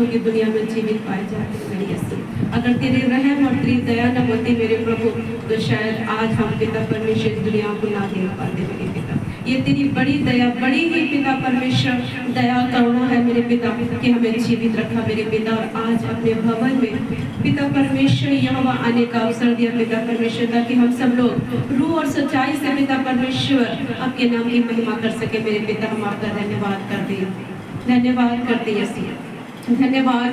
जीवितों की दुनिया में जीवित पाए जाते मेरे यीशु। अगर तेरे रहम और तेरी दया न होती मेरे प्रभु, तो शायद आज हम पिता परमेश्वर दुनिया को ना देख पाते मेरे पिता। ये तेरी बड़ी दया, बड़ी ही पिता परमेश्वर दया करुणा है मेरे पिता कि हमें जीवित रखा मेरे पिता, और आज अपने भवन में पिता परमेश्वर यहोवा आने का अवसर दिया पिता परमेश्वर, ताकि हम सब लोग रूह और सच्चाई से पिता परमेश्वर आपके नाम की महिमा कर सके मेरे पिता। हम आपका धन्यवाद करते हैं, धन्यवाद करते यीशु, धन्यवाद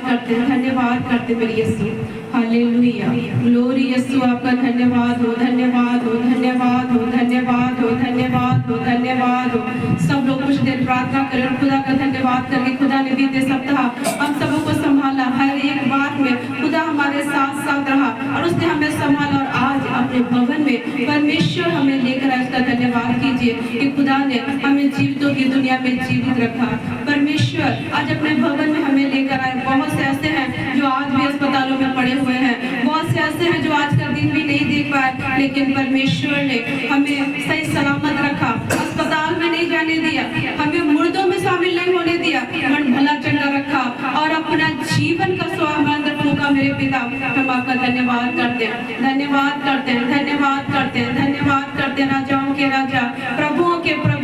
करते मेरे यीशु। हालेलुया, ग्लोरी यीशु, आपका धन्यवाद हो, धन्यवाद हो, धन्यवाद हो, धन्यवाद हो, धन्यवाद हो, धन्यवाद हो। सब लोग कुछ देर प्रार्थना करें, खुदा का धन्यवाद करके। खुदा ने बीते सप्ताह हम सबों को संभाला, हर एक बात में खुदा हमारे साथ साथ रहा और उसने हमें संभाला, और आज अपने भवन में परमेश्वर हमें लेकर आए। उसका धन्यवाद कीजिए कि खुदा ने हमें जीवितों की दुनिया में जीवित रखा। परमेश्वर आज अपने भवन में हमें लेकर आए। बहुत से ऐसे हैं जो आज भी अस्पतालों में पड़े हुए हैं, बहुत से ऐसे हैं जो आज का दिन भी नहीं देख पाए, लेकिन परमेश्वर ने हमें सही सलामत रखा, अस्पताल में नहीं जाने दिया, हमें मुर्दों में शामिल नहीं होने दिया, मन भला चंगा रखा और अपना जीवन का स्वाद फूका मेरे पिता। हम आपका धन्यवाद करते हैं, धन्यवाद करते हैं, धन्यवाद करते हैं, धन्यवाद करते हैं। राजाओं के राजा, प्रभुओं के प्रभु,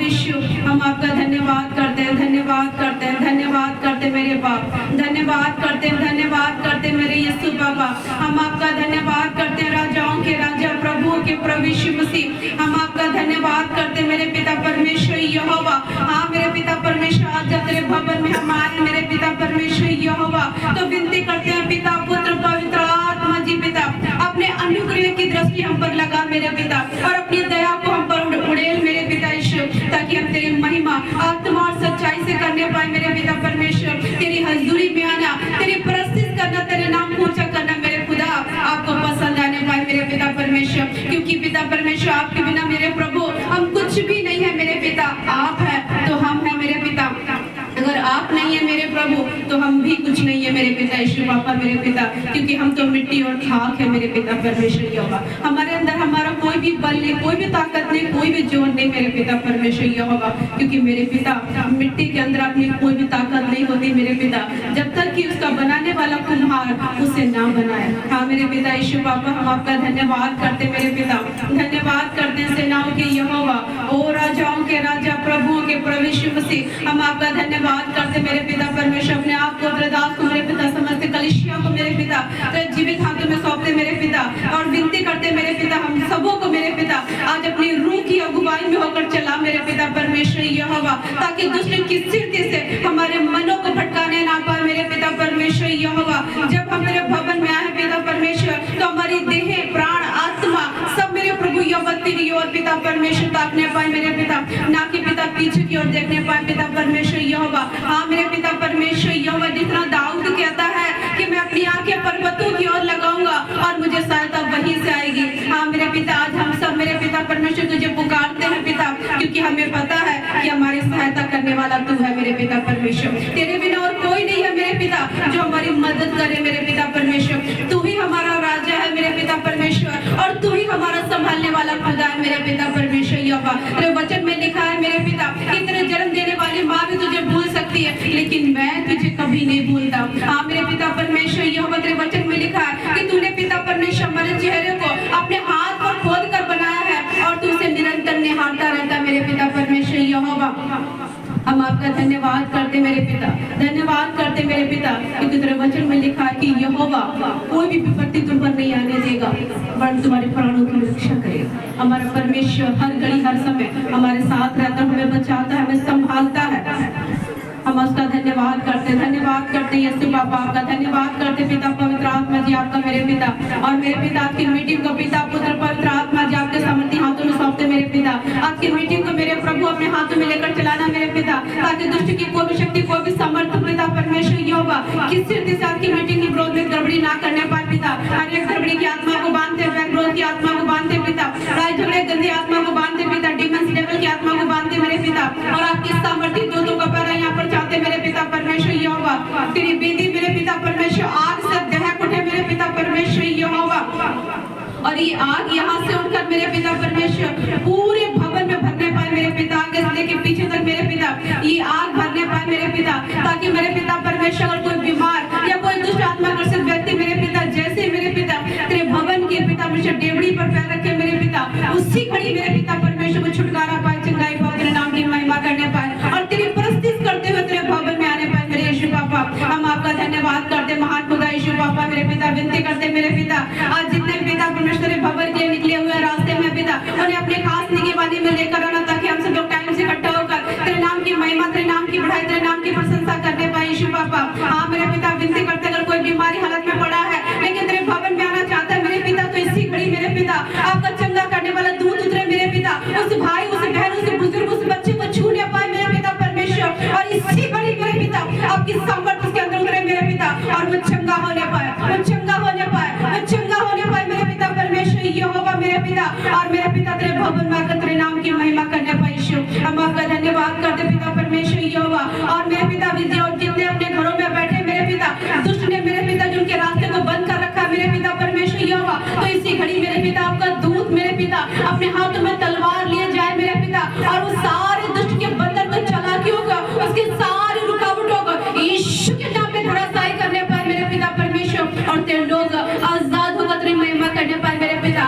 हम आपका धन्यवाद करते हैं, धन्यवाद करते हैं, धन्यवाद करते मेरे बाप, धन्यवाद करते हैं, धन्यवाद करते मेरे यीशु बाबा। हम आपका धन्यवाद करते हैं, राजाओं के राजा, प्रभुओं के प्रभु यीशु मसीह। हम आपका धन्यवाद करते मेरे पिता परमेश्वर यहोवा। हाँ मेरे पिता परमेश्वर, आज जब तेरे भवन में हम आए मेरे पिता परमेश्वर यहोवा, तो विनती करते हैं पिता, पुत्र, पवित्र आत्मा जी पिता, अपने अनुग्रह की दृष्टि हम पर लगा मेरे पिता, और अपनी दया को हम पर उड़ेल मेरे पिता यीशु, ताकि हम तेरी महिमा आत्मा और सच्चाई से करने पाए मेरे पिता परमेश्वर। तेरी हजूरी में आना, तेरी प्रस्तुत करना, तेरे नाम को ऊंचा करना मेरे खुदा आपको पसंद आने पाए मेरे पिता परमेश्वर, क्योंकि पिता परमेश्वर आपके बिना मेरे प्रभु हम कुछ भी नहीं है मेरे पिता। आप है तो हम है मेरे पिता, अगर आप नहीं है मेरे प्रभु तो हम भी कुछ नहीं है मेरे पिता यीशु पापा मेरे पिता, क्योंकि हम तो मिट्टी और खाक है मेरे पिता परमेश्वर यहोवा। हमारे अंदर हमारा कोई भी बल नहीं, कोई भी ताकत नहीं, कोई भी जोर नहीं मेरे पिता परमेश्वर यहोवा, क्योंकि मेरे पिता मिट्टी के अंदर अपनी कोई भी ताकत नहीं होती मेरे पिता, जब तक कि उसका बनाने वाला कुम्हार उसे ना बनाए। हाँ मेरे पिता यीशु पापा, हम आपका धन्यवाद करते मेरे पिता, धन्यवाद करते सेनाओं के यहोवा, ओ राजाओं के राजा, प्रभुओं के प्रभु यीशु मसीह। हम आपका धन्यवाद करते मेरे पिता परमेश्वर, अपने आप को दास को मेरे पिता, समस्त कलीसिया को मेरे पिता तेरे जीवित हाथों में सौंपते मेरे पिता, और विनती करते मेरे पिता हम सबों को मेरे पिता आज अपनी रूह की अगुवाई में होकर चला मेरे पिता परमेश्वर यहोवा, ताकि दुष्ट की सिरती से हमारे मनों को भटकाने ना पाए मेरे पिता परमेश्वर यहोवा। जब हम मेरे भवन में आए पिता परमेश्वर, तो हमारी देह, प्राण, आत्मा सब मेरे प्रभु यहोवा तेरी ओर पिता परमेश्वर ताकने पाए मेरे पिता, ना कि पिता पीछे की ओर देखने पाए पिता परमेश्वर यहोवा। हाँ मेरे पिता परमेश्वर यहोवा, जितना दाऊद कहता है कि मैं अपनी आंखें पर्वतों की ओर लगाऊंगा और मुझे सहायता वहीं से आएगी। हाँ मेरे पिता, आज हम सब मेरे पिता परमेश्वर तुझे पुकारते हैं पिता, क्योंकि हमें पता है कि हमारी सहायता करने वाला तू है मेरे पिता परमेश्वर। तेरे बिना और कोई नहीं है मेरे पिता जो हमारी मदद करे मेरे पिता परमेश्वर। तू ही हमारा राजा है मेरे पिता परमेश्वर, और तू ही हमारा संभालने वाला खुदा है मेरे पिता परमेश्वर यहोवा। तेरे वचन में लिखा है मेरे पिता कि तेरे जन्म देने वाली माँ भी तुझे भूल सकती है, लेकिन मैं तुझे कभी नहीं भूलता। हाँ मेरे पिता परमेश्वर यहोवा, तेरे वचन में लिखा है कि तूने पिता परमेश्वर हमारे चेहरे को अपने हाथ पर खोद कर बनाया है, और तू उसे निरंतर निहारता रहता मेरे पिता परमेश्वर यहोवा। हम आपका धन्यवाद करते मेरे पिता, धन्यवाद करते मेरे पिता, क्योंकि तेरे वचन में लिखा है कि यहोवा कोई भी विपत्ति तुम पर नहीं आने देगा, वरन तुम्हारे प्राणों की रक्षा करेगा। हमारा परमेश्वर हर घड़ी हर समय हमारे साथ रहता, हमें बचाता है, हमें संभालता है। हम उसका धन्यवाद करते यीशु पापा, आपका धन्यवाद करते पिता पवित्र आत्मा जी आपका मेरे पिता, और मेरे पिता आज की मीटिंग को पिता पुत्र पवित्र आत्मा जी आपके सामर्थ्य हाथों में सौंपते मेरे पिता। आज की मीटिंग को मेरे प्रभु अपने हाथों में लेकर चलाना मेरे पिता, ताकि दुष्ट की कोई भी शक्ति, कोई भी समर्थ पिता परमेश्वर यहोवा किस रीति से आज की मीटिंग की विरोध में गड़बड़ी ना करने पाए पिता। हर एक गड़बड़ी की आत्मा को बांधते, विरोध की आत्मा को बांधते पिता, लड़ाई झगड़े गंदी आत्मा को बांधते पिता, डिमंस लेवल की आत्मा को बांधते मेरे पिता, और आपकी सामर्थ्य दूतों का पैर यहाँ पर चाहते मेरे पिता परमेश्वर यहोवा। तेरी बेदी मेरे पिता परमेश्वर आग से दहक उठे मेरे पिता परमेश्वर यहोवा, और ये आग यहाँ से उठकर मेरे पिता परमेश्वर पूरे भवन में भरने पाए मेरे पिता, आगे से लेके पीछे तक मेरे पिता ये आग भरने पाए मेरे पिता, ताकि मेरे पिता परमेश्वर अगर कोई बीमार धन्यवाद करते महान खुदा यीशु बापा मेरे पिता विनती करते मेरे पिता आज जितने पिता परमेश्वर के भवन के लिए निकले हुए रास्ते में पिता उन्हें अपने खास निगरानी में लेकर आना ताकि हम सब लोग टाइम से इकट्ठा होकर तेरे नाम की महिमा तेरे नाम की बढ़ाई तेरे नाम की प्रशंसा करने पाए यीशु बापा। हाँ मेरे पिता विनती करते अगर कोई बीमारी हालत में पड़ा है लेकिन तेरे भवन में आना चाहता है मेरे पिता तो इसी घड़ी मेरे पिता आपका चंगा करने वाला दूत उतरे मेरे पिता उस भाई उस बहन उस बुजुर्ग उस बच्चे को छूने पाए मेरे पिता परमेश्वर और इसी घड़ी मेरे पिता आपकी सामर्थ उसके अंदर उतरे मेरे पिता और वो चंगा होने पाए वो चंगा होने पाए वो चंगा होने पाए मेरे पिता परमेश्वर यहोवा मेरे पिता और मेरे पिता तेरे भवन में आकर तेरे नाम की महिमा करने पाए यीशु हम आपका धन्यवाद करते पिता परमेश्वर यहोवा और मेरे पिता विद्या और जितने अपने घरों में बैठे मेरे पिता दुष्ट ने मेरे पिता जिनके रास्ते को बंद कर रखा मेरे पिता परमेश्वर यहोवा तो इसी घड़ी मेरे पिता आपका दूत मेरे पिता अपने हाथों में तलवार लिए जाए मेरे पिता और उस सारे दुष्ट के बंधन को चालाकियों को उसके सारी रुकावटों को यीशु के नाम में धराशायी करने पाए मेरे पिता परमेश्वर और तेरे लोग आजाद होकर तेरी महिमा करने पाए मेरे पिता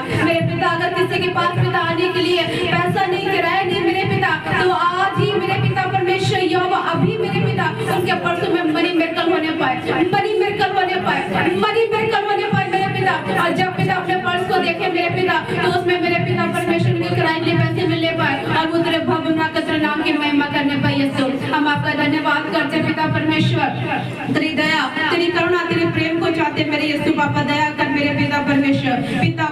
अगर किसी के पास पिता आने के लिए पैसा नहीं किराया नहीं मेरे पिता तो आज ही मेरे पिता परमेश्वर यहोवा अभी मेरे पिता उनके पर्सों में मनी मिरेकल होने पाए मनी मिरेकल होने पाए मनी मिरेकल होने पाए मेरे पिता और जब पिता अपने पर्स को देखे मेरे पिता तो उसमें मेरे पिता परमेश्वर के किराए के पैसे मिलने पाए और वो तेरे भवन में तेरे नाम की महिमा करने पाए यीशु हम आपका धन्यवाद करते पिता परमेश्वर तेरी दया तेरी करुणा तेरे प्रेम को चाहते मेरे यीशु पापा दया कर मेरे पिता परमेश्वर पिता